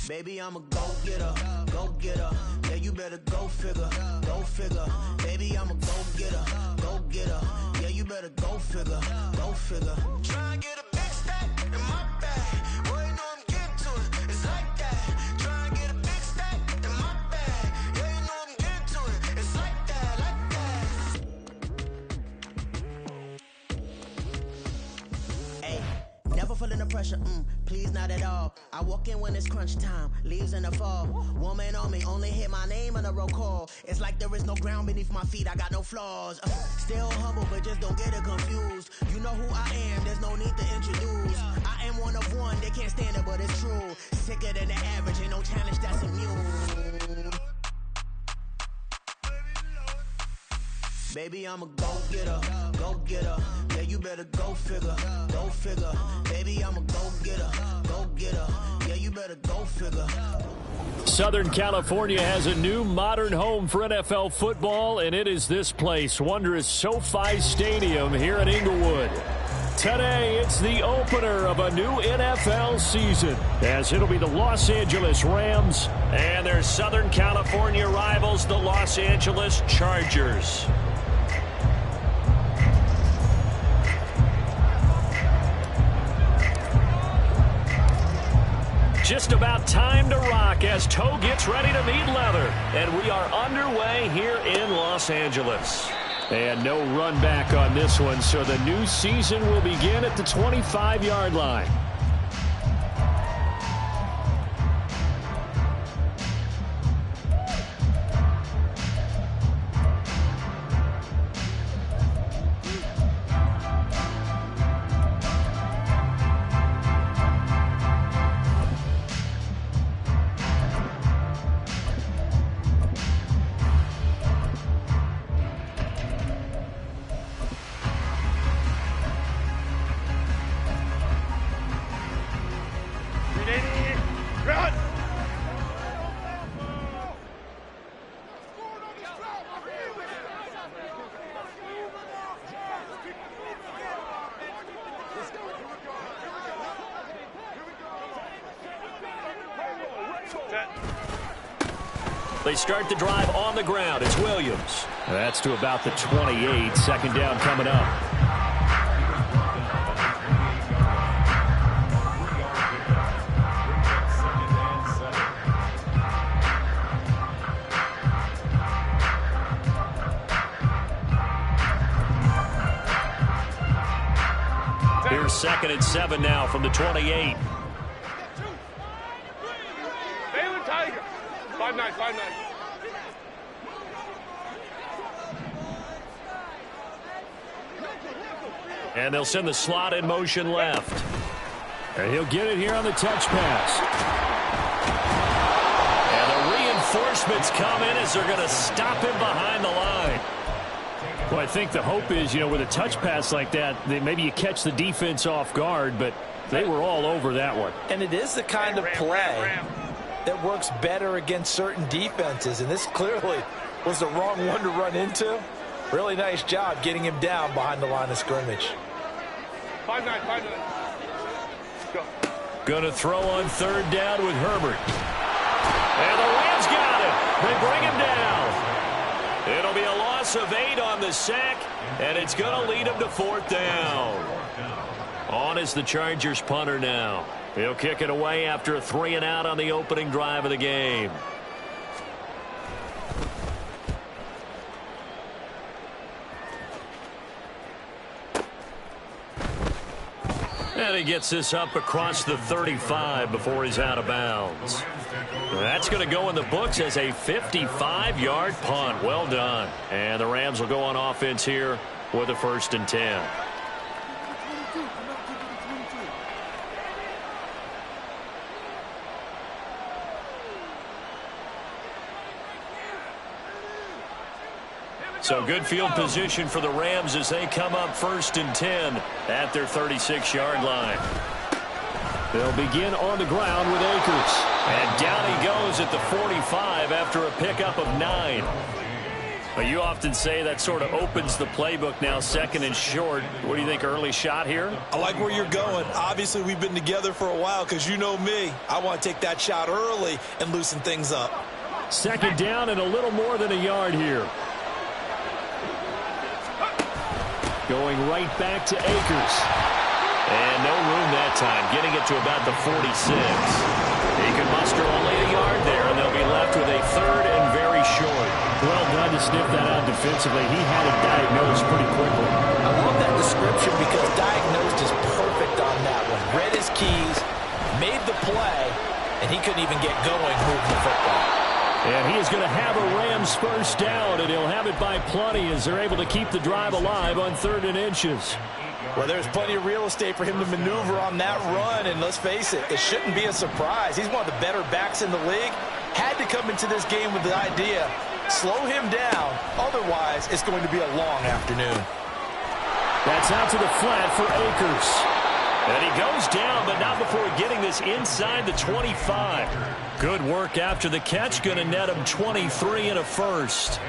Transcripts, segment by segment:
Baby, I'm a go-getter, go-getter. Yeah, you better go figure, go figure. Baby, I'm a go-getter, go-getter. Yeah, you better go figure, go figure. Try and get a big stack in my bag. Boy, you know I'm getting to it. It's like that. Try and get a big stack in my bag. Yeah, you know I'm getting to it. It's like that, like that. Hey, never feeling the pressure, please not at all. I walk in when it's crunch time, leaves in the fall. Woman on me, only hit my name on the roll call. It's like there is no ground beneath my feet, I got no flaws. Still humble, but just don't get it confused. You know who I am, there's no need to introduce. I am one of one, they can't stand it, but it's true. Sicker than the average, ain't no challenge that's immune. Baby, I'm a go-getter, go-getter. Yeah, you better go figure, go figure. Baby, I'm a go-getter, go-getter. Yeah, you better go figure. Southern California has a new modern home for NFL football, and it is this place, wondrous SoFi Stadium here in Inglewood. Today, it's the opener of a new NFL season, as it'll be the Los Angeles Rams and their Southern California rivals, the Los Angeles Chargers. Just about time to rock as toe gets ready to meet leather. And we are underway here in Los Angeles. And no run back on this one, so the new season will begin at the 25-yard line. They start the drive on the ground. It's Williams. That's to about the 28. Second down coming up. Here's 2nd and 7 now from the 28. 5-9. And they'll send the slot in motion left. And he'll get it here on the touch pass. And the reinforcements come in as they're going to stop him behind the line. Well, I think the hope is, with a touch pass like that, maybe you catch the defense off guard, but they were all over that one. And it is the kind of play that works better against certain defenses, and this clearly was the wrong one to run into. Really nice job getting him down behind the line of scrimmage. 5-9. Go. Going to throw on 3rd down with Herbert. And the Rams got him. They bring him down. It'll be a loss of 8 on the sack, and it's going to lead him to 4th down. On is the Chargers punter now. He'll kick it away after a 3-and-out on the opening drive of the game. And he gets this up across the 35 before he's out of bounds. That's going to go in the books as a 55-yard punt. Well done. And the Rams will go on offense here with a 1st and 10. So good field position for the Rams as they come up 1st and 10 at their 36-yard line. They'll begin on the ground with Akers. And down he goes at the 45 after a pickup of 9. Well, you often say that sort of opens the playbook now, second and short. What do you think, early shot here? I like where you're going. Obviously, we've been together for a while because you know me. I want to take that shot early and loosen things up. Second down and a little more than a yard here. Going right back to Akers. And no room that time, getting it to about the 46. He can muster only a yard there, and they'll be left with a third and very short. Well done to sniff that out defensively. He had it diagnosed pretty quickly. I love that description because diagnosed is perfect on that one. Read his keys, made the play, and he couldn't even get going moving the football. And he is going to have a Rams first down, and he'll have it by plenty as they're able to keep the drive alive on 3rd and inches. Well, there's plenty of real estate for him to maneuver on that run, and let's face it, it shouldn't be a surprise. He's one of the better backs in the league. Had to come into this game with the idea, slow him down, otherwise it's going to be a long afternoon. That's out to the flat for Akers. And he goes down, but not before getting this inside the 25. Good work after the catch, going to net him 23 and a first.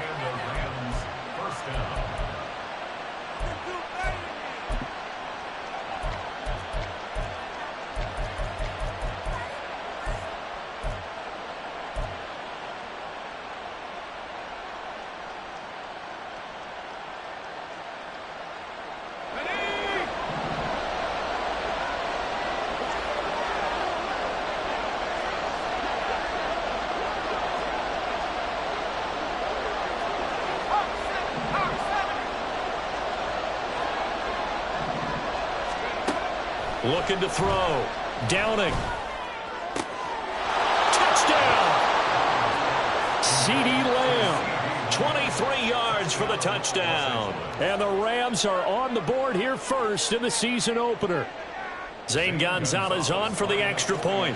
Looking to throw. Downing. Touchdown! CeeDee Lamb. 23 yards for the touchdown. And the Rams are on the board here first in the season opener. Zane Gonzalez on for the extra point.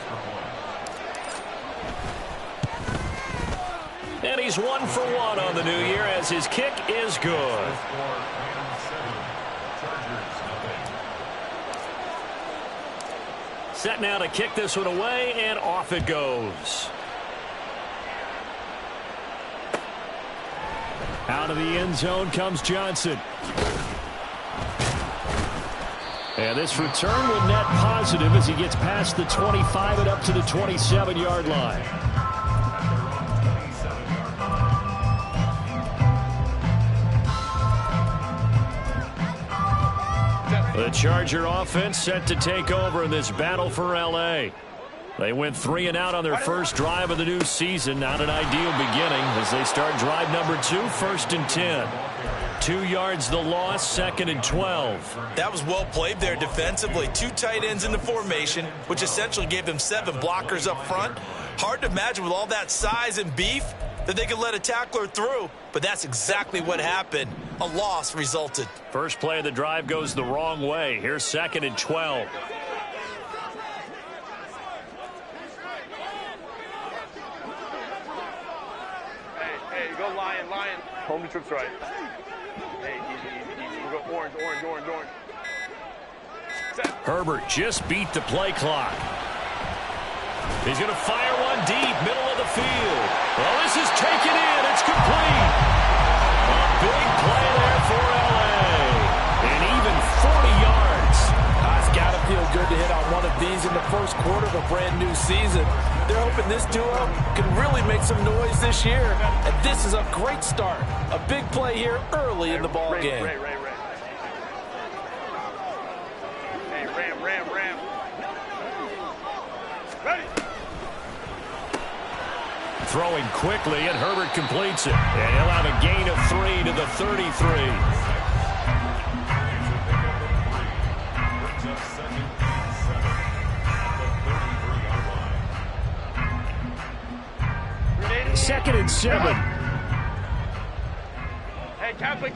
And he's 1 for 1 on the new year as his kick is good. Set now to kick this one away, and off it goes. Out of the end zone comes Johnson. And this return will net positive as he gets past the 25 and up to the 27-yard line. The Charger offense set to take over in this battle for L.A. They went 3 and out on their first drive of the new season. Not an ideal beginning as they start drive number 2, 1st and 10. 2 yards the loss, 2nd and 12. That was well played there defensively. 2 tight ends in the formation, which essentially gave them 7 blockers up front. Hard to imagine with all that size and beef that they could let a tackler through, but that's exactly what happened. A loss resulted. First play of the drive goes the wrong way. Here's 2nd and 12. Hey, go Lion. Home the trip's right. Hey, easy. We'll go orange. Set. Herbert just beat the play clock. He's going to fire one deep, middle of the field. Well, this is taken in. It's complete. A big play there for L.A. And even 40 yards. It's got to feel good to hit on one of these in the first quarter of a brand new season. They're hoping this duo can really make some noise this year. And this is a great start. A big play here early in the ball game. Ray. Hey, Ram. Ready. Throwing quickly, and Herbert completes it. And he'll have a gain of 3 to the 33. Second and 7. Hey, Kappa.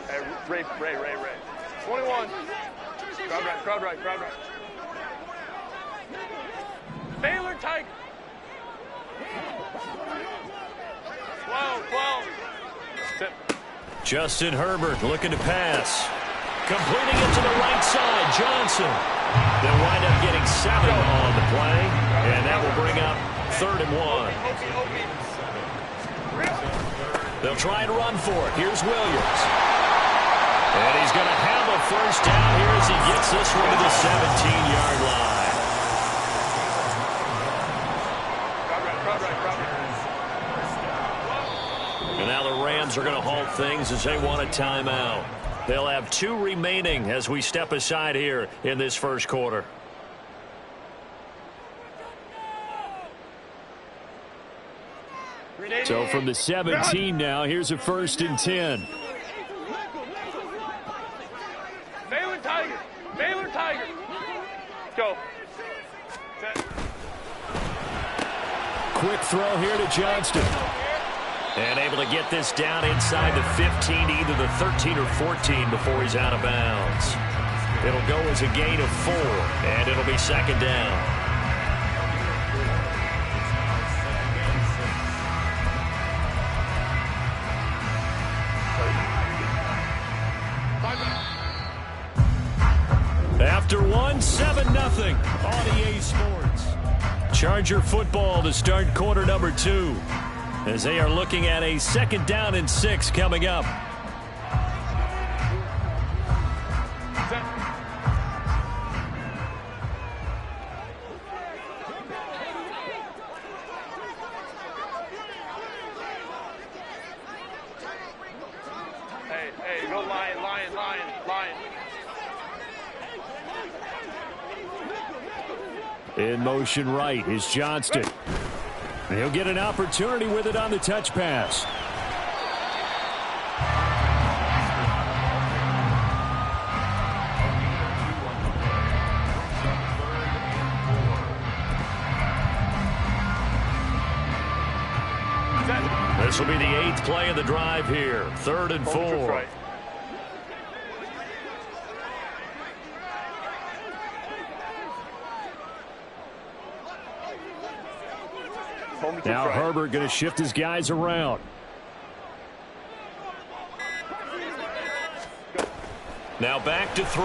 Hey, Ray. 21. Crowd right. Baylor Tiger. 12. Sit. Justin Herbert looking to pass. Completing it to the right side, Johnson. They'll wind up getting 7 on the play, and that will bring up 3rd and 1. They'll try and run for it. Here's Williams. And he's going to have a first down here as he gets this one to the 17-yard line. And now the Rams are going to halt things as they want a timeout. They'll have 2 remaining as we step aside here in this first quarter. So from the 17 now, here's a 1st and 10. Baylor Tiger. Go. Set. Quick throw here to Johnston. And able to get this down inside the 15, either the 13 or 14 before he's out of bounds. It'll go as a gain of 4, and it'll be 2nd down. After 1, 7-0 on EA Sports. Charger football to start quarter number 2. As they are looking at a 2nd down and 6 coming up. Hey, go Lion. In motion right is Johnston. And he'll get an opportunity with it on the touch pass. This will be the 8th play of the drive here. 3rd and 4. Now Herbert going to shift his guys around. Now back to throw.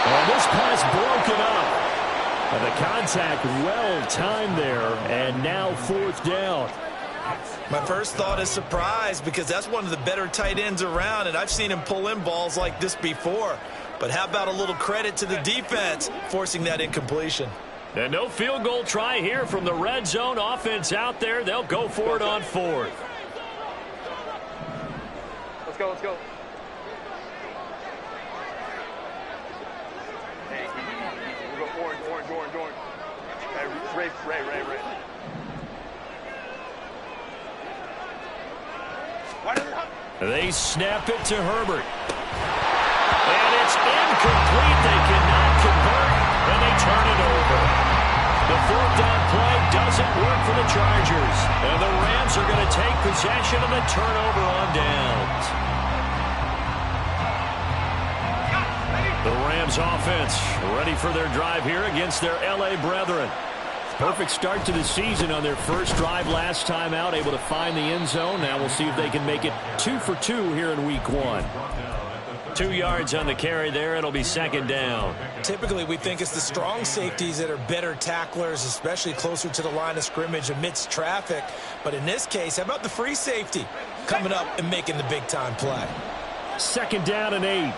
And this pass broken up. And the contact well timed there, and now 4th down. My first thought is surprise, because that's one of the better tight ends around, and I've seen him pull in balls like this before. But how about a little credit to the defense forcing that incompletion? And no field goal try here from the red zone offense out there. They'll go for it on 4th. Let's go. Hey, we go orange. Hey, Ray. They snap it to Herbert. And it's incomplete. They cannot convert, and they turn it over. The 4th down play doesn't work for the Chargers. And the Rams are going to take possession of the turnover on downs. The Rams offense ready for their drive here against their L.A. brethren. Perfect start to the season on their first drive last time out, able to find the end zone. Now we'll see if they can make it 2 for 2 here in week 1. 2 yards on the carry there. It'll be 2nd down. Typically, we think it's the strong safeties that are better tacklers, especially closer to the line of scrimmage amidst traffic. But in this case, how about the free safety coming up and making the big-time play? 2nd down and 8.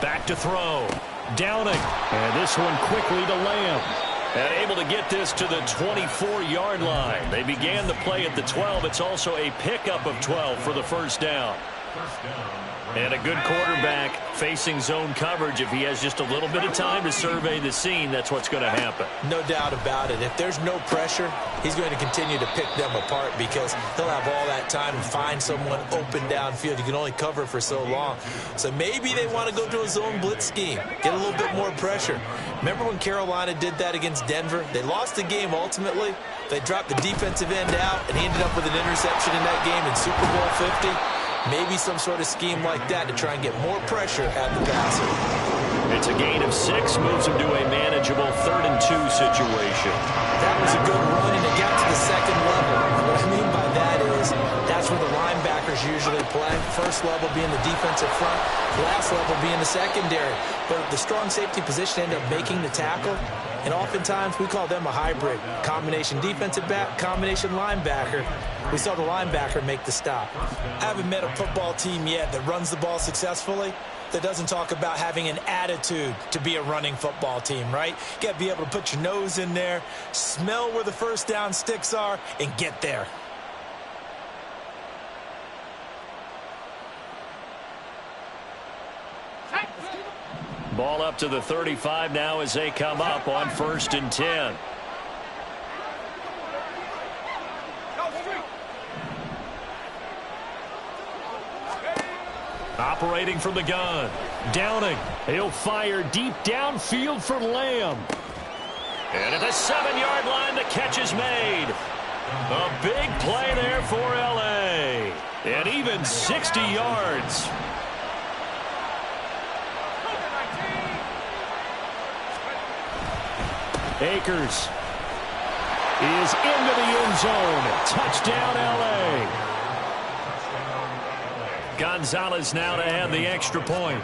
Back to throw. Downing. And this one quickly to Lamb. And able to get this to the 24-yard line. They began the play at the 12. It's also a pickup of 12 for the 1st down. And a good quarterback facing zone coverage. If he has just a little bit of time to survey the scene, that's what's going to happen. No doubt about it. If there's no pressure, he's going to continue to pick them apart because he'll have all that time to find someone open downfield. You can only cover for so long. So maybe they want to go to a zone blitz scheme, get a little bit more pressure. Remember when Carolina did that against Denver? They lost the game ultimately. They dropped the defensive end out, and he ended up with an interception in that game in Super Bowl 50. Maybe some sort of scheme like that to try and get more pressure at the passer. It's a gain of 6, moves him to a manageable 3rd and 2 situation. That was a good run, and it got to the 2nd level. What I mean by that is that's where the linebacker layers usually play. First level being the defensive front, last level being the secondary. But the strong safety position end up making the tackle, and oftentimes we call them a hybrid. Combination defensive back, combination linebacker. We saw the linebacker make the stop. I haven't met a football team yet that runs the ball successfully that doesn't talk about having an attitude to be a running football team, right? You got to be able to put your nose in there, smell where the first down sticks are, and get there. Ball up to the 35 now as they come up on 1st and 10. Operating from the gun. Downing. He'll fire deep downfield for Lamb. And at the 7-yard line, the catch is made. A big play there for L.A. And even 60 yards. Akers is into the end zone. Touchdown, L.A. Gonzalez now to add the extra point.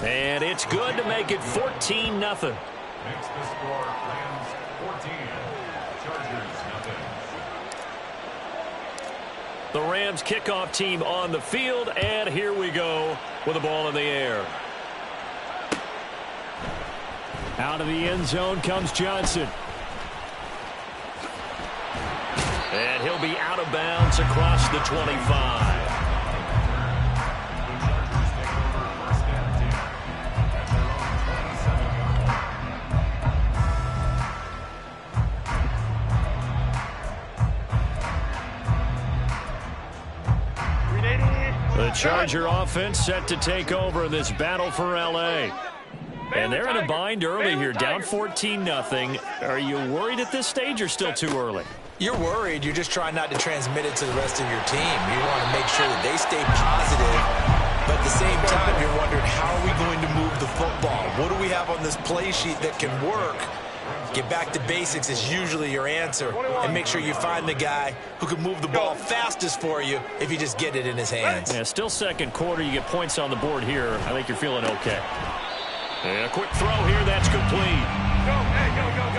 And it's good to make it 14-0. Makes the score Rams 14, Chargers nothing. The Rams kickoff team on the field, and here we go with the ball in the air. Out of the end zone comes Johnson. And he'll be out of bounds across the 25. The Charger offense set to take over this battle for L.A. And they're in a bind early here, down 14-0. Are you worried at this stage or still too early? You're worried. You're just trying not to transmit it to the rest of your team. You want to make sure that they stay positive. But at the same time, you're wondering, how are we going to move the football? What do we have on this play sheet that can work? Get back to basics is usually your answer. And make sure you find the guy who can move the ball fastest for you if you just get it in his hands. Yeah, still second quarter. You get points on the board here. I think you're feeling okay. And a quick throw here. That's complete.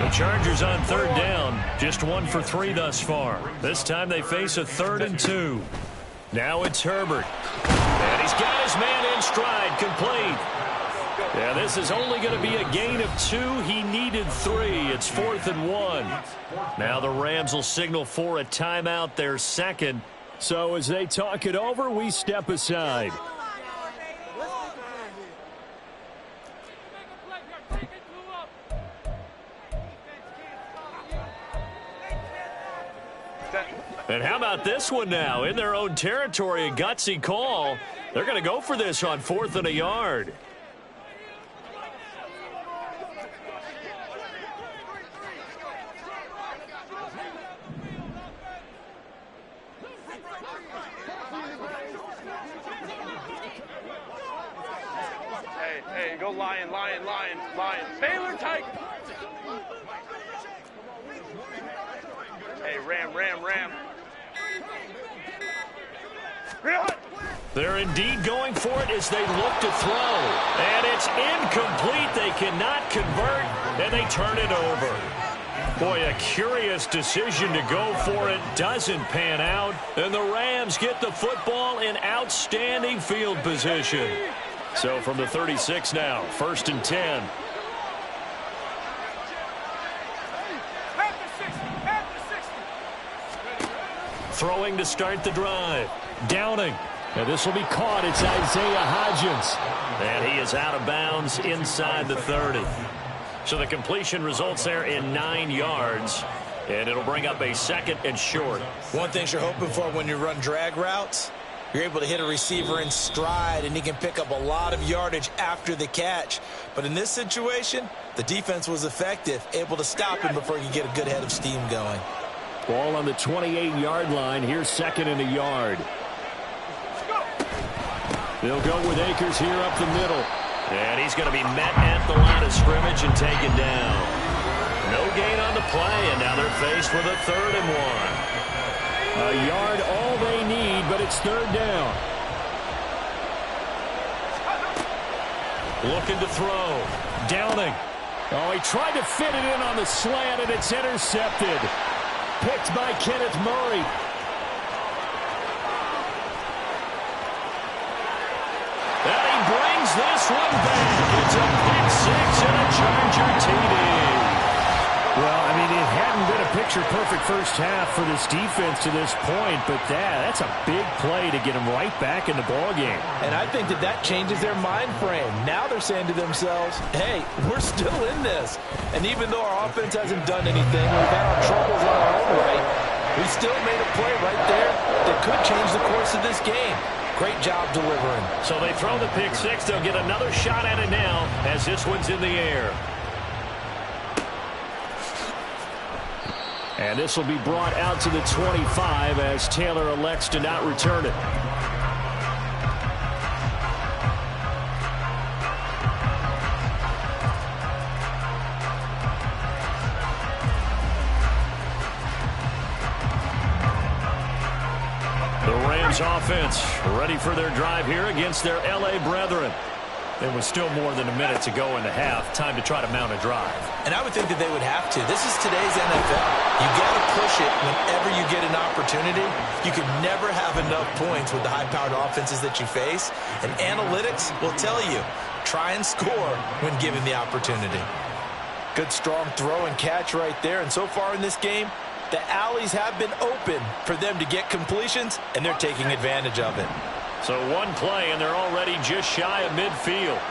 The Chargers on 3rd down. Just 1 for 3 thus far. This time they face a 3rd and 2. Now it's Herbert. And he's got his man in stride. Complete. Yeah, this is only going to be a gain of 2. He needed 3. It's 4th and 1. Now the Rams will signal for a timeout, their second. So as they talk it over, we step aside. And how about this one now? In their own territory, a gutsy call. They're going to go for this on 4th and a yard. Hey, go Lion. Baylor tight. Hey, Ram. They're indeed going for it as they look to throw. And it's incomplete. They cannot convert, and they turn it over. Boy, a curious decision to go for it. Doesn't pan out. And the Rams get the football in outstanding field position. So from the 36 now, 1st and 10. Throwing to start the drive. Downing. And this will be caught. It's Isaiah Hodgins. And he is out of bounds inside the 30. So the completion results there in 9 yards. And it'll bring up a 2nd and short. One thing you're hoping for when you run drag routes, you're able to hit a receiver in stride, and he can pick up a lot of yardage after the catch. But in this situation, the defense was effective, able to stop him before you get a good head of steam going. Ball on the 28-yard line. Here's 2nd and a yard. They'll go with Akers here up the middle. And he's going to be met at the line of scrimmage and taken down. No gain on the play, and now they're faced with a 3rd and 1. A yard all they need, but it's 3rd down. Looking to throw. Downing. Oh, he tried to fit it in on the slant, and it's intercepted. Picked by Kenneth Murray. And he brings this one back. It's a pick 6 and a Charger TD. Well, I mean, it hadn't been a picture-perfect first half for this defense to this point, but that's a big play to get them right back in the ballgame. And I think that changes their mind frame. Now they're saying to themselves, hey, we're still in this. And even though our offense hasn't done anything, we've had our troubles on our own right, we still made a play right there that could change the course of this game. Great job delivering. So they throw the pick 6. They'll get another shot at it now as this one's in the air. And this will be brought out to the 25 as Taylor elects to not return it. The Rams offense ready for their drive here against their L.A. brethren. There was still more than a minute to go in the half. Time to try to mount a drive. And I would think that they would have to. This is today's NFL. You got to push it whenever you get an opportunity. You can never have enough points with the high-powered offenses that you face. And analytics will tell you, try and score when given the opportunity. Good strong throw and catch right there. And so far in this game, the alleys have been open for them to get completions, and they're taking advantage of it. So one play, and they're already just shy of midfield.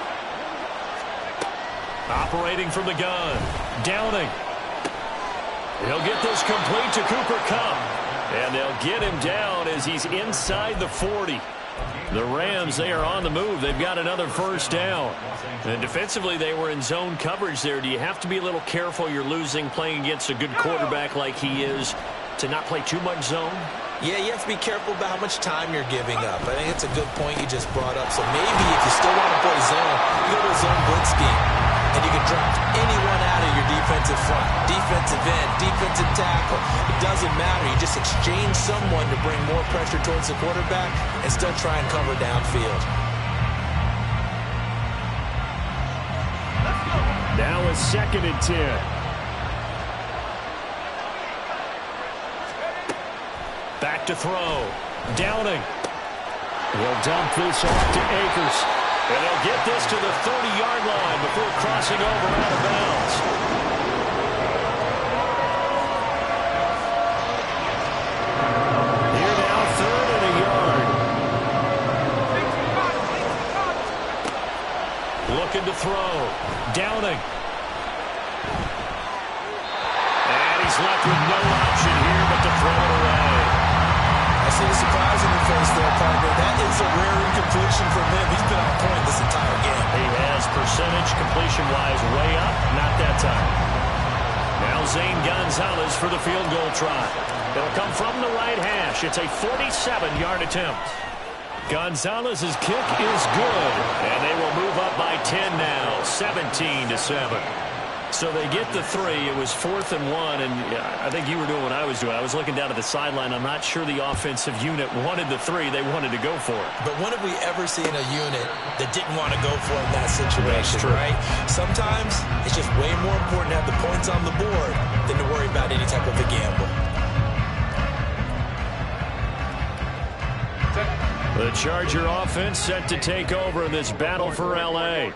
Operating from the gun. Downing. He'll get this complete to Cooper Kupp. And they'll get him down as he's inside the 40. The Rams, they are on the move. They've got another first down. And defensively, they were in zone coverage there. Do you have to be a little careful? You're losing playing against a good quarterback like he is to not play too much zone? Yeah, you have to be careful about how much time you're giving up. I think it's a good point you just brought up. So maybe if you still want to play zone, you go to a zone blitz scheme. And you can draft anyone out of your defensive front. Defensive end, defensive tackle. It doesn't matter. You just exchange someone to bring more pressure towards the quarterback and still try and cover downfield. Now it's 2nd and 10. Back to throw. Downing. He'll dump this off to Akers. And they'll get this to the 30-yard line before crossing over out of bounds. Here now, 3rd and a yard. Looking to throw. Downing. And he's left with no option here but to throw it away. I see the surprise in your face there, partner. That is a rare incompletion from him. He's been on point this entire game. He has percentage completion-wise way up. Not that time. Now Zane Gonzalez for the field goal try. It'll come from the right hash. It's a 47-yard attempt. Gonzalez's kick is good, and they will move up by 10 now, 17-7. So they get the 3. It was 4th and 1, and I think you were doing what I was doing. I was looking down at the sideline. I'm not sure the offensive unit wanted the 3. They wanted to go for it. But when have we ever seen a unit that didn't want to go for it in that situation, right? Sometimes it's just way more important to have the points on the board than to worry about any type of a gamble. The Charger offense set to take over in this battle for L.A.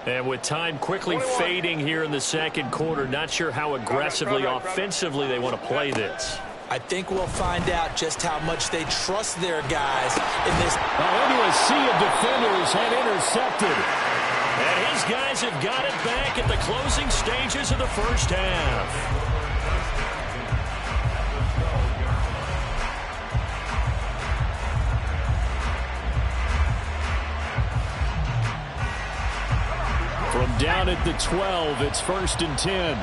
And with time quickly fading here in the second quarter, not sure how aggressively, offensively they want to play this. I think we'll find out just how much they trust their guys in this. Well, into a sea of defenders and intercepted. And his guys have got it back at the closing stages of the first half. From down at the 12, it's 1st and 10.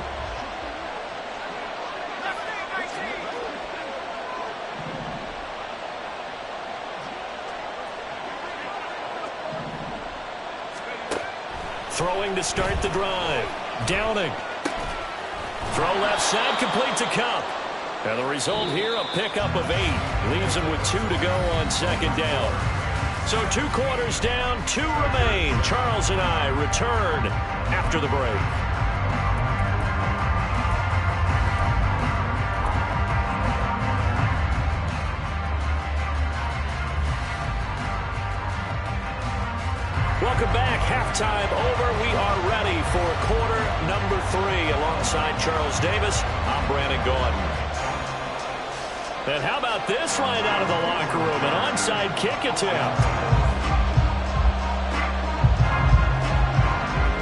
Throwing to start the drive. Downing. Throw left side, complete to Cup. And the result here, a pickup of 8. Leaves him with 2 to go on second down. So 2 quarters down, 2 remain. Charles and I return after the break. Welcome back. Halftime over. We are ready for quarter number 3. Alongside Charles Davis, I'm Brandon Gaudin. And how about this line out of the locker room? An onside kick attempt.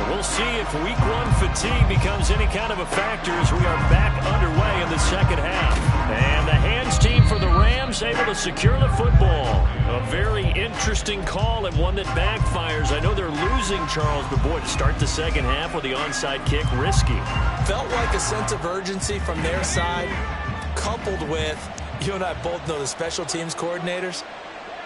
We'll see if week 1 fatigue becomes any kind of a factor as we are back underway in the second half. And the hands team for the Rams able to secure the football. A very interesting call and one that backfires. I know they're losing, Charles, but boy, to start the second half with the onside kick, risky. Felt like a sense of urgency from their side, coupled with, you and I both know the special teams coordinators.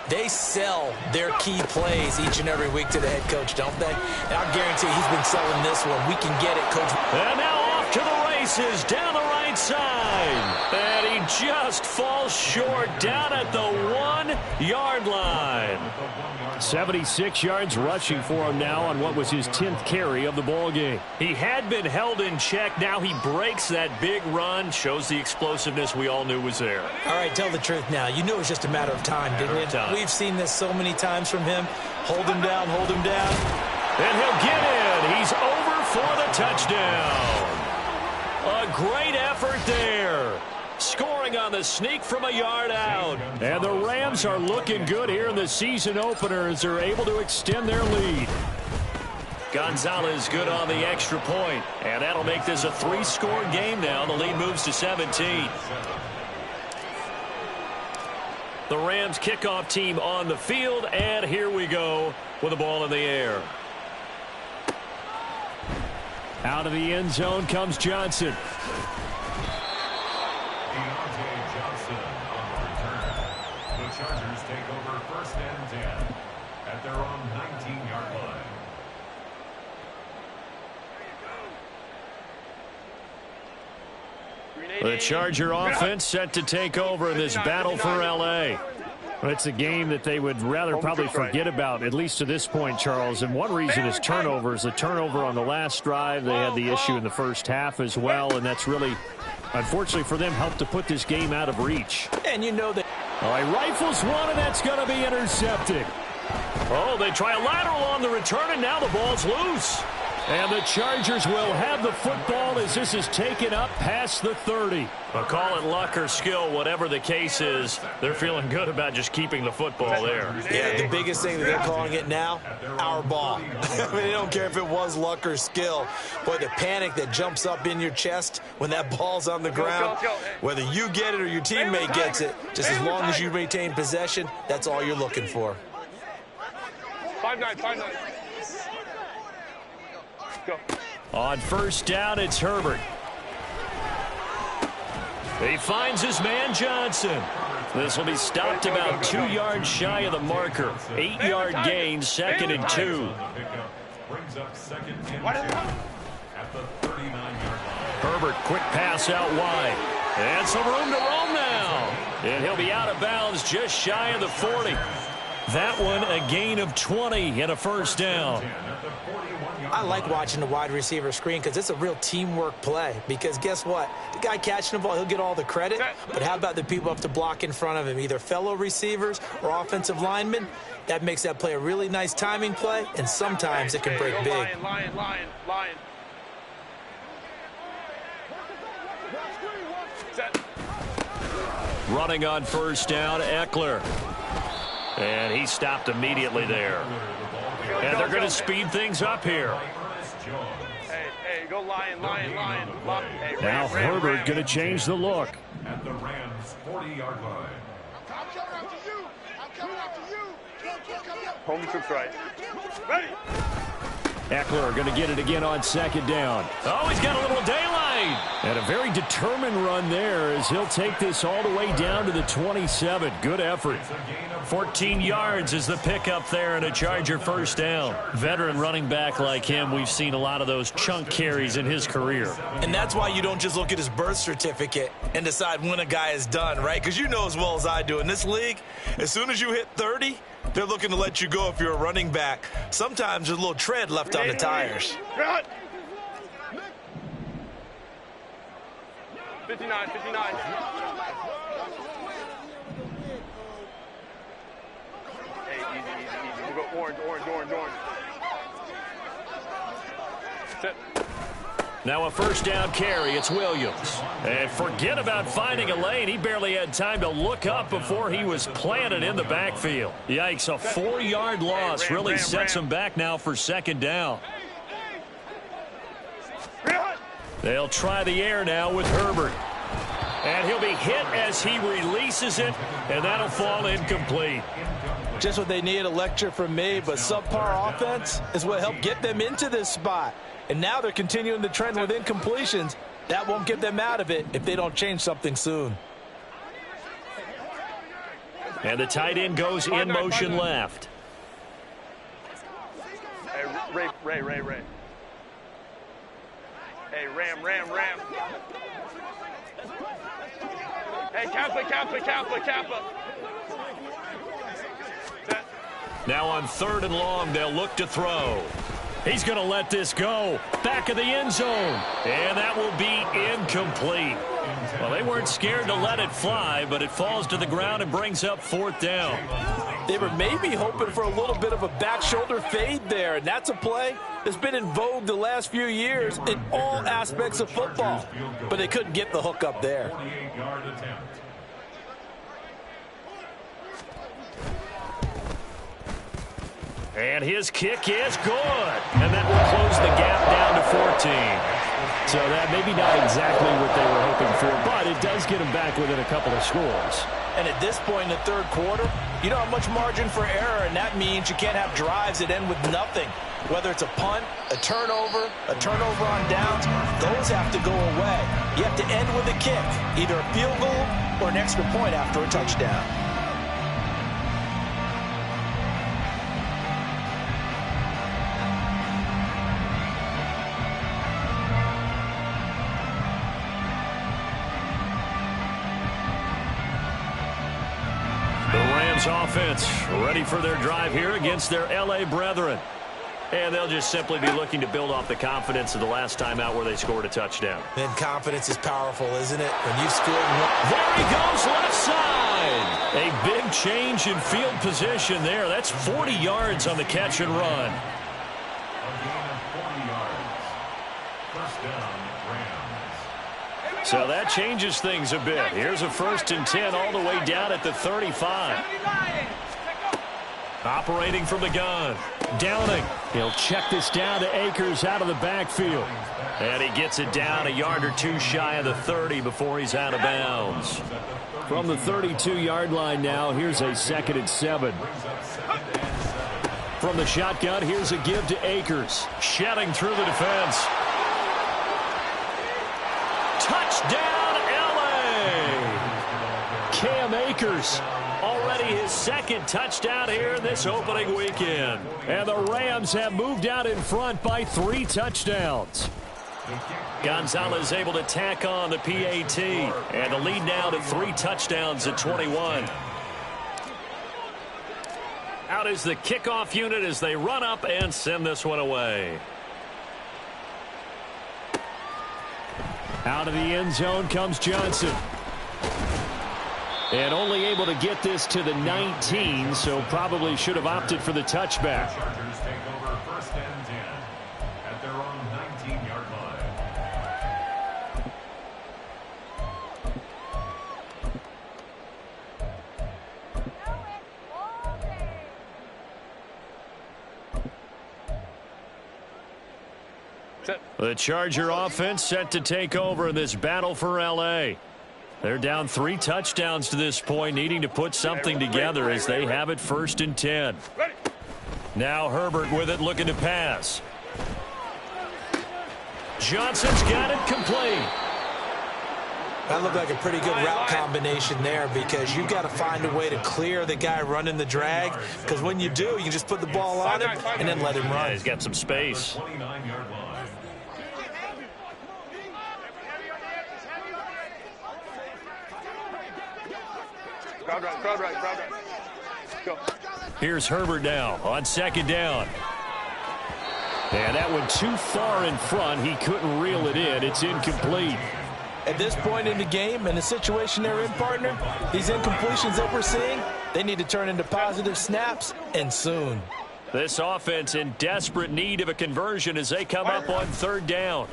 They sell their key plays each and every week to the head coach, don't they? And I guarantee he's been selling this one. We can get it, Coach. And now off to the races, down the right side. And he just falls short down at the 1-yard line. 76 yards rushing for him now on what was his 10th carry of the ball game. He had been held in check. Now he breaks that big run. Shows the explosiveness we all knew was there. All right, tell the truth now. You knew it was just a matter of time, didn't you? We've seen this so many times from him. Hold him down, hold him down. And he'll get in. He's over for the touchdown. A great effort there. Scoring on the sneak from a yard out. And the Rams are looking good here in the season opener as they're able to extend their lead. Gonzalez good on the extra point. And that'll make this a 3-score game now. The lead moves to 17. The Rams kickoff team on the field. And here we go with the ball in the air. Out of the end zone comes Johnson. Chargers take over 1st and 10 at their own 19-yard line. The Charger offense set to take over this battle for L.A. Well, it's a game that they would rather probably forget about, at least to this point, Charles. And one reason is turnovers. The turnover on the last drive, they had the issue in the first half as well, and that's really, unfortunately for them, helped to put this game out of reach. And you know that. All right, rifles one, and that's going to be intercepted. Oh, they try a lateral on the return, and now the ball's loose. And the Chargers will have the football as this is taken up past the 30. But call it luck or skill, whatever the case is, they're feeling good about just keeping the football there. Yeah, the biggest thing that they're calling it now, our ball. I mean, they don't care if it was luck or skill. Boy, the panic that jumps up in your chest when that ball's on the ground, whether you get it or your teammate gets it, just as long as you maintain possession, that's all you're looking for. 5-9, 5-9. Go. On first down, it's Herbert. He finds his man Johnson. This will be stopped about 2 yards shy of the marker. 8-yard gain, 2nd and 2. Brings up 2nd and 2 at the 39-yard line. Herbert, quick pass out wide. And some room to roam now. And he'll be out of bounds just shy of the 40. That one a gain of 20 and a first down. I like watching the wide receiver screen because it's a real teamwork play. Because guess what? The guy catching the ball, he'll get all the credit. But how about the people have to block in front of him, either fellow receivers or offensive linemen? That makes that play a really nice timing play, and sometimes it can break big. Lion. Set. Running on first down, Eckler. And he stopped immediately there. And they're going to speed things up here. Hey, go Lion. Hey, now Herbert going to change the look. At the Rams' 40-yard line. I'm coming after you. Home trips right. Ready. Eckler going to get it again on second down. Oh, he's got a little daylight. And a very determined run there as he'll take this all the way down to the 27. Good effort. 14 yards is the pickup there and a Charger first down. Veteran running back like him, we've seen a lot of those chunk carries in his career. And that's why you don't just look at his birth certificate and decide when a guy is done, right? Because you know as well as I do, in this league, as soon as you hit 30, they're looking to let you go if you're a running back. Sometimes there's a little tread left on the tires. 59, 59. Hey, easy. We'll go orange. Sit. Now a first down carry. It's Williams. And forget about finding a lane. He barely had time to look up before he was planted in the backfield. Yikes, a 4-yard loss really sets him back now for second down. They'll try the air now with Herbert. And he'll be hit as he releases it, and that'll fall incomplete. Just what they need, a lecture from me, but subpar offense is what helped get them into this spot. And now they're continuing the trend with incompletions. That won't get them out of it if they don't change something soon. And the tight end goes in motion left. Hey, Ray. Hey, Ram. Hey, Kappa. Now on 3rd and long, they'll look to throw. He's going to let this go. Back of the end zone. And that will be incomplete. Well, they weren't scared to let it fly, but it falls to the ground and brings up 4th down. They were maybe hoping for a little bit of a back shoulder fade there, and that's a play that's been in vogue the last few years in all aspects of football. But they couldn't get the hook up there. And his kick is good. And that will close the gap down to 14. So that maybe not exactly what they were hoping for, but it does get them back within a couple of scores. And at this point in the 3rd quarter, you don't have much margin for error, and that means you can't have drives that end with nothing. Whether it's a punt, a turnover on downs, those have to go away. You have to end with a kick, either a field goal or an extra point after a touchdown. Offense ready for their drive here against their L.A. brethren. And they'll just simply be looking to build off the confidence of the last time out where they scored a touchdown. And confidence is powerful, isn't it? When you've scored one. There he goes, left side. A big change in field position there. That's 40 yards on the catch and run. So that changes things a bit. Here's a 1st and 10 all the way down at the 35. Operating from the gun. Downing. He'll check this down to Akers out of the backfield. And he gets it down a yard or two shy of the 30 before he's out of bounds. From the 32-yard line now, here's a 2nd and 7. From the shotgun, here's a give to Akers. Shedding through the defense. Touchdown, L.A. Cam Akers, already his 2nd touchdown here in this opening weekend. And the Rams have moved out in front by 3 touchdowns. Gonzalez able to tack on the PAT. And the lead now to 3 touchdowns at 21. Out is the kickoff unit as they run up and send this one away. Out of the end zone comes Johnson. And only able to get this to the 19, so probably should have opted for the touchback. Chargers take over 1st and 10 at their own 19-yard line. The Charger offense set to take over in this battle for L.A. They're down 3 touchdowns to this point, needing to put something together as they have it 1st and 10. Now Herbert with it, looking to pass. Johnson's got it complete. That looked like a pretty good route combination there because you've got to find a way to clear the guy running the drag, because when you do, you can just put the ball on him and then let him run. Yeah, he's got some space. 29-yard line. Crowd right. Go. Here's Herbert now on second down. And that went too far in front. He couldn't reel it in. It's incomplete. At this point in the game and the situation they're in, partner, these incompletions that we're seeing, they need to turn into positive snaps, and soon. This offense in desperate need of a conversion as they come up on third down.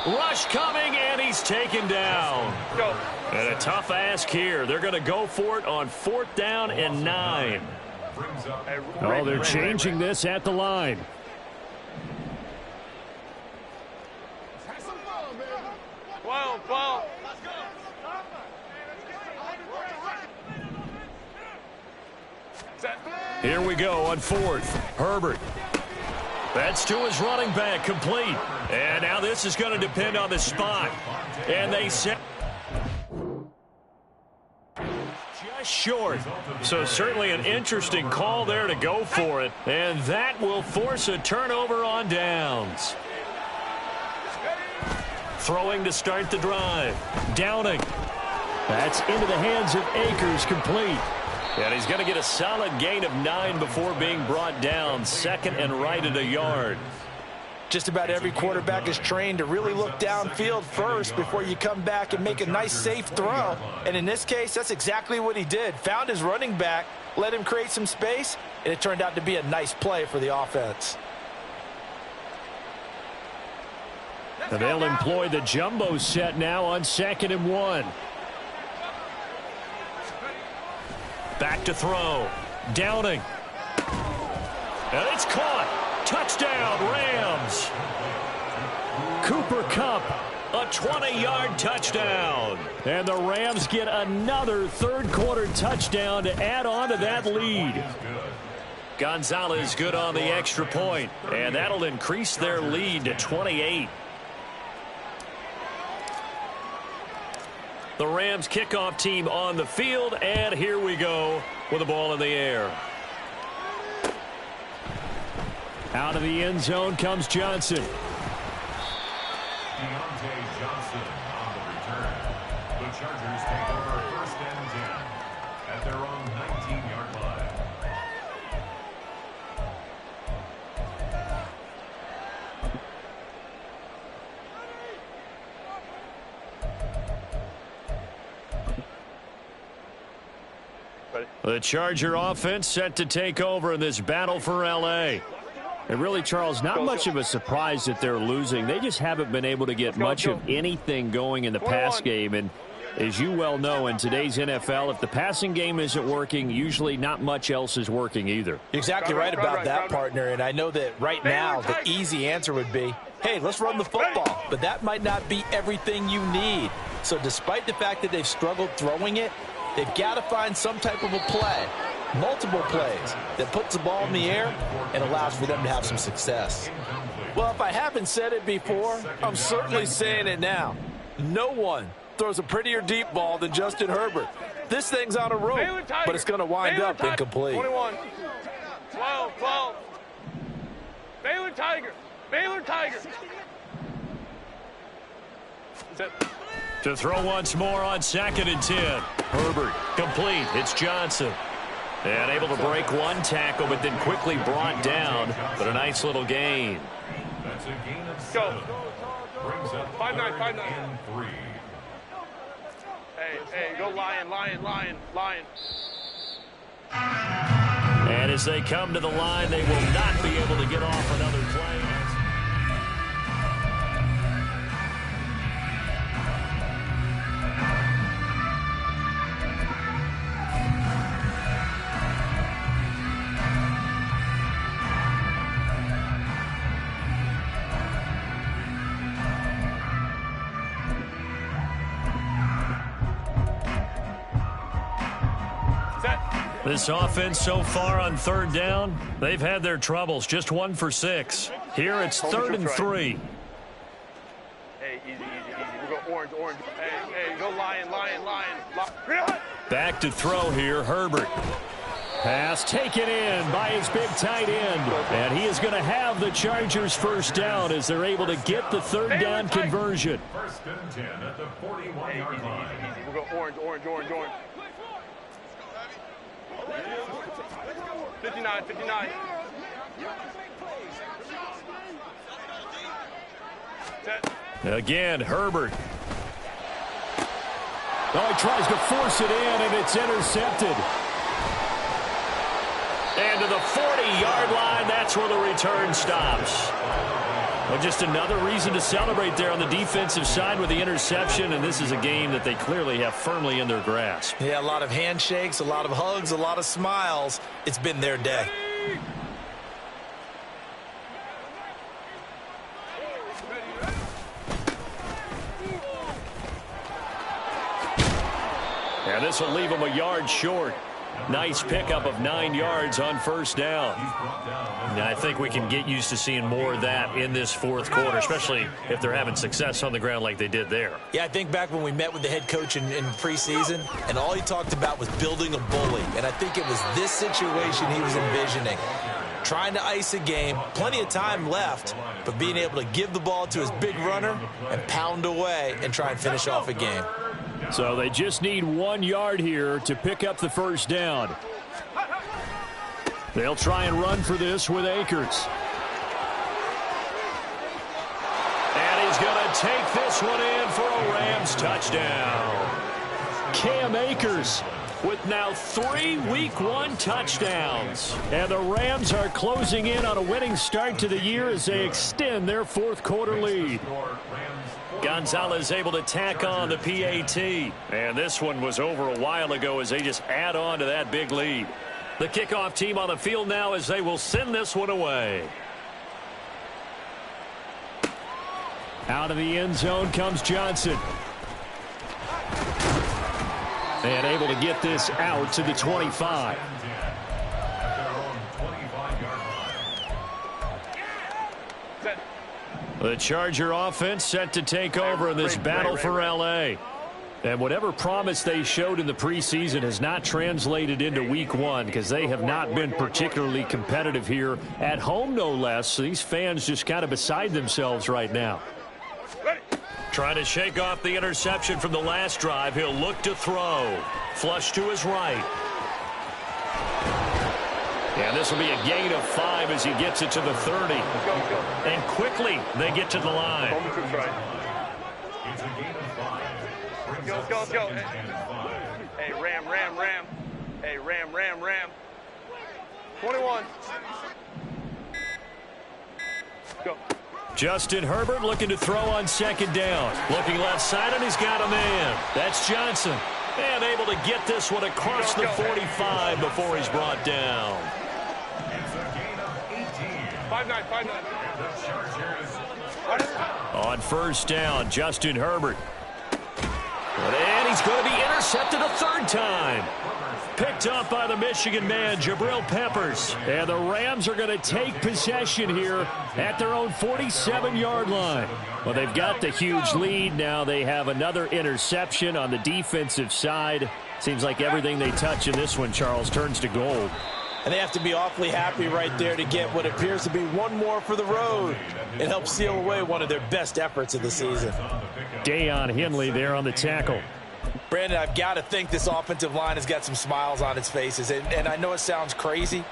Rush coming, and he's taken down. Go. And a tough ask here. They're going to go for it on 4th down and 9. Oh, they're changing this at the line. Well. Here we go on 4th. Herbert. That's to his running back, complete. And now this is going to depend on the spot. And they set just short. So certainly an interesting call there to go for it. And that will force a turnover on downs. Throwing to start the drive. Downing. That's into the hands of Akers, complete. And he's going to get a solid gain of 9 before being brought down. 2nd and right at a yard. Just about every quarterback is trained to really look downfield first before you come back and make a nice, safe throw. And in this case, that's exactly what he did. Found his running back, let him create some space, and it turned out to be a nice play for the offense. And they'll employ the jumbo set now on 2nd and 1. Back to throw. Downing. And it's caught. Touchdown, Rams. Cooper Kupp, a 20-yard touchdown. And the Rams get another third-quarter touchdown to add on to that lead. Gonzalez good on the extra point, and that'll increase their lead to 28. The Rams kickoff team on the field, and here we go with the ball in the air. Out of the end zone comes Johnson. Deontay Johnson on the return. The Chargers take over 1st and 10 at their own 19-yard line. The Charger offense set to take over in this battle for L.A. And really, Charles, not much of a surprise that they're losing. They just haven't been able to get much of anything going in the pass game. And as you well know, in today's NFL, if the passing game isn't working, usually not much else is working either. Exactly right about that, partner. And I know that right now the easy answer would be, hey, let's run the football. But that might not be everything you need. So despite the fact that they've struggled throwing it, they've got to find some type of a play, multiple plays, that puts the ball in the air and allows for them to have some success. Well, if I haven't said it before, I'm certainly saying it now. No one throws a prettier deep ball than Justin Herbert. This thing's on a rope, but it's going to wind up incomplete. 21. 12. Baylor Tiger. Set. To throw once more on 2nd and 10. Herbert complete. It's Johnson. And able to break one tackle, but then quickly brought down. But a nice little gain. That's a gain of 7. Go. Brings up 5-9. 3rd and 3. Hey, go Lion. And as they come to the line, they will not be able to get off another play. This offense so far on 3rd down, they've had their troubles. Just 1 for 6. Here it's 3rd and 3. Hey, easy. We'll go orange. Hey, go lion. Back to throw here, Herbert. Pass taken in by his big tight end. And he is going to have the Chargers first down as they're able to get the 3rd down conversion. 1st and 10 at the 41-yard line. Easy. We'll go orange. 59. Set. Again, Herbert. Oh, he tries to force it in, and it's intercepted. And to the 40-yard line, that's where the return stops. Well, just another reason to celebrate there on the defensive side with the interception, and this is a game that they clearly have firmly in their grasp. Yeah, a lot of handshakes, a lot of hugs, a lot of smiles. It's been their day. And this will leave them a yard short. Nice pickup of 9 yards on 1st down. And I think we can get used to seeing more of that in this 4th quarter, especially if they're having success on the ground like they did there. Yeah, I think back when we met with the head coach in preseason, and all he talked about was building a bully. And I think it was this situation he was envisioning. Trying to ice a game, plenty of time left, but being able to give the ball to his big runner and pound away and try and finish off a game. So they just need 1 yard here to pick up the 1st down. They'll try and run for this with Akers. And he's going to take this one in for a Rams touchdown. Cam Akers with now 3 Week 1 touchdowns. And the Rams are closing in on a winning start to the year as they extend their 4th quarter lead. Gonzalez able to tack on the PAT. And this one was over a while ago as they just add on to that big lead. The kickoff team on the field now as they will send this one away. Out of the end zone comes Johnson. And able to get this out to the 25. The Charger offense set to take over in this battle for L.A. And whatever promise they showed in the preseason has not translated into Week 1 because they have not been particularly competitive here at home, no less. So these fans just kind of beside themselves right now. Trying to shake off the interception from the last drive. He'll look to throw. Flush to his right. And this will be a gain of 5 as he gets it to the 30. And quickly they get to the line. It's a gain of 5. Let's go. Hey, Ram. Hey, Ram. 21. Go. Justin Herbert looking to throw on 2nd down. Looking left side, and he's got a man. That's Johnson. And able to get this one across the 45 before he's brought down. It's a gain of 18. 5-9. The Chargers. On 1st down, Justin Herbert. And he's going to be intercepted a 3rd time. Picked up by the Michigan man, Jabril Peppers. And the Rams are going to take possession here at their own 47-yard line. Well, they've got the huge lead. Now they have another interception on the defensive side. Seems like everything they touch in this one, Charles, turns to gold. And they have to be awfully happy right there to get what appears to be one more for the road. It helps seal away one of their best efforts of the season. Deion Henley there on the tackle. Brandon, I've got to think this offensive line has got some smiles on its faces. And I know it sounds crazy,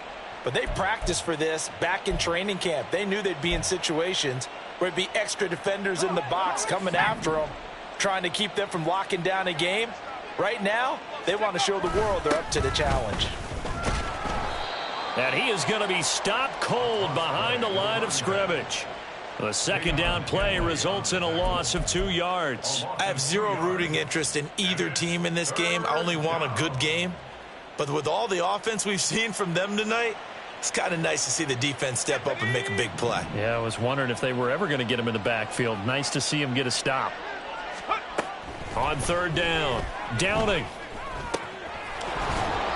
but they practiced for this back in training camp. They knew they'd be in situations where it'd be extra defenders in the box coming after them, trying to keep them from locking down a game. Right now, they want to show the world they're up to the challenge. And he is going to be stopped cold behind the line of scrimmage. The 2nd down play results in a loss of 2 yards. I have zero rooting interest in either team in this game. I only want a good game. But with all the offense we've seen from them tonight, it's kind of nice to see the defense step up and make a big play. Yeah, I was wondering if they were ever going to get him in the backfield. Nice to see him get a stop. On 3rd down, Downing.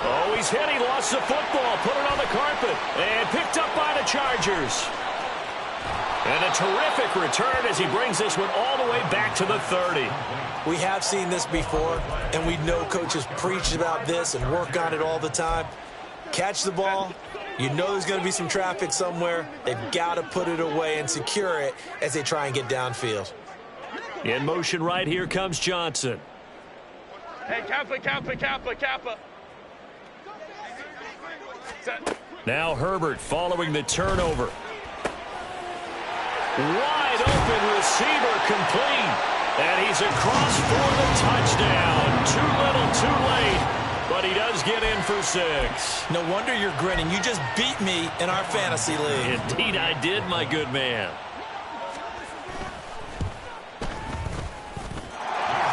Oh, he's hit. He lost the football. Put it on the carpet. And picked up by the Chargers. And a terrific return as he brings this one all the way back to the 30. We have seen this before, and we know coaches preach about this and work on it all the time. Catch the ball. You know there's going to be some traffic somewhere. They've got to put it away and secure it as they try and get downfield. In motion right here comes Johnson. Hey, Kappa. Set. Now Herbert following the turnover. Wide open receiver complete. And he's across for the touchdown. Too little, too late. But he does get in for 6. No wonder you're grinning. You just beat me in our fantasy league. Indeed I did, my good man.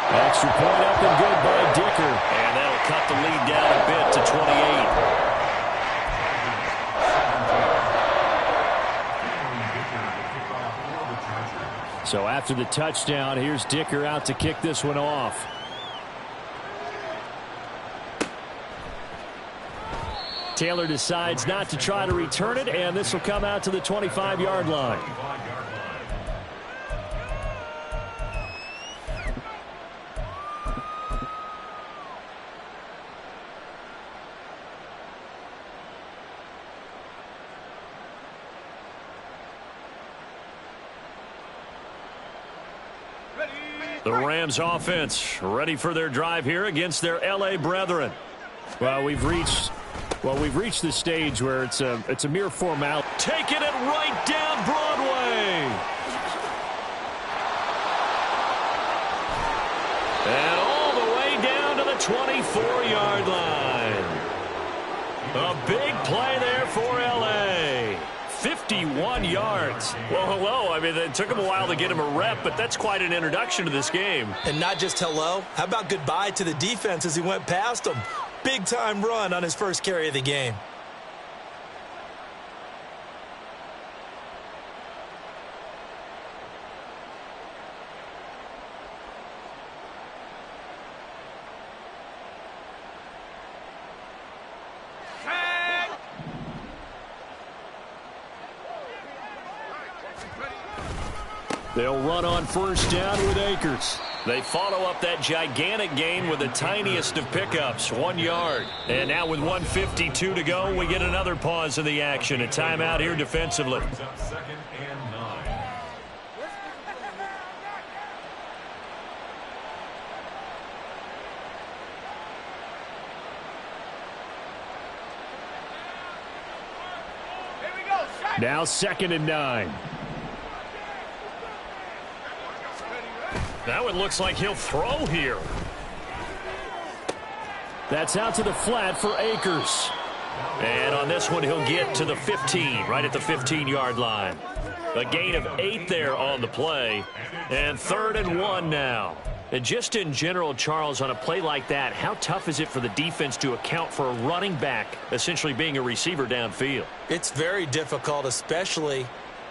Extra point up and good by Dicker. And that'll cut the lead down a bit to 28. So after the touchdown, here's Dicker out to kick this one off. Taylor decides not to try to return it, and this will come out to the 25-yard line. The Rams offense ready for their drive here against their L.A. brethren. Well, we've reached the stage where it's a mere formality. Taking it right down Broadway. And all the way down to the 24-yard line. A big play there for L.A. 51 yards. Well, hello. I mean, it took him a while to get him a rep, but that's quite an introduction to this game. And not just hello. How about goodbye to the defense as he went past him? Big-time run on his first carry of the game. They'll run on first down with Akers. They follow up that gigantic gain with the tiniest of pickups, 1 yard. And now with 1:52 to go, we get another pause in the action. A timeout here defensively. Second and 9. Now 2nd and 9. Now it looks like he'll throw here. That's out to the flat for Akers. And on this one, he'll get to the 15, right at the 15-yard line. A gain of 8 there on the play. And 3rd and 1 now. And just in general, Charles, on a play like that, how tough is it for the defense to account for a running back essentially being a receiver downfield? It's very difficult, especially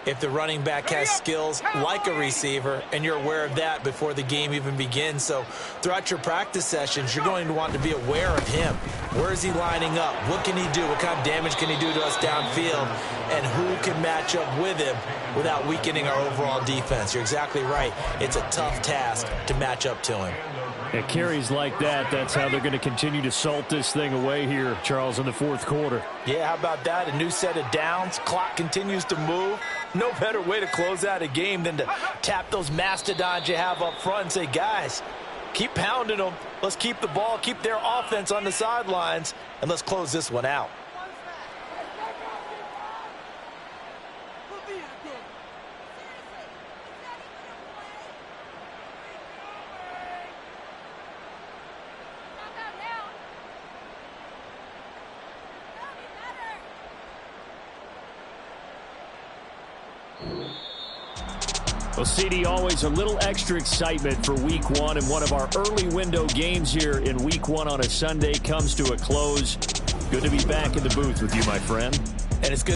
if the running back has skills like a receiver, and you're aware of that before the game even begins. So throughout your practice sessions, you're going to want to be aware of him. Where is he lining up? What can he do? What kind of damage can he do to us downfield? And who can match up with him without weakening our overall defense? You're exactly right. It's a tough task to match up to him. It carries like that. That's how they're going to continue to salt this thing away here, Charles, in the 4th quarter. Yeah, how about that? A new set of downs. Clock continues to move. No better way to close out a game than to tap those mastodons you have up front and say, guys, keep pounding them. Let's keep the ball, keep their offense on the sidelines, and let's close this one out. Well, CD, always a little extra excitement for Week 1, and one of our early window games here in Week 1 on a Sunday comes to a close. Good to be back in the booth with you, my friend. And it's good.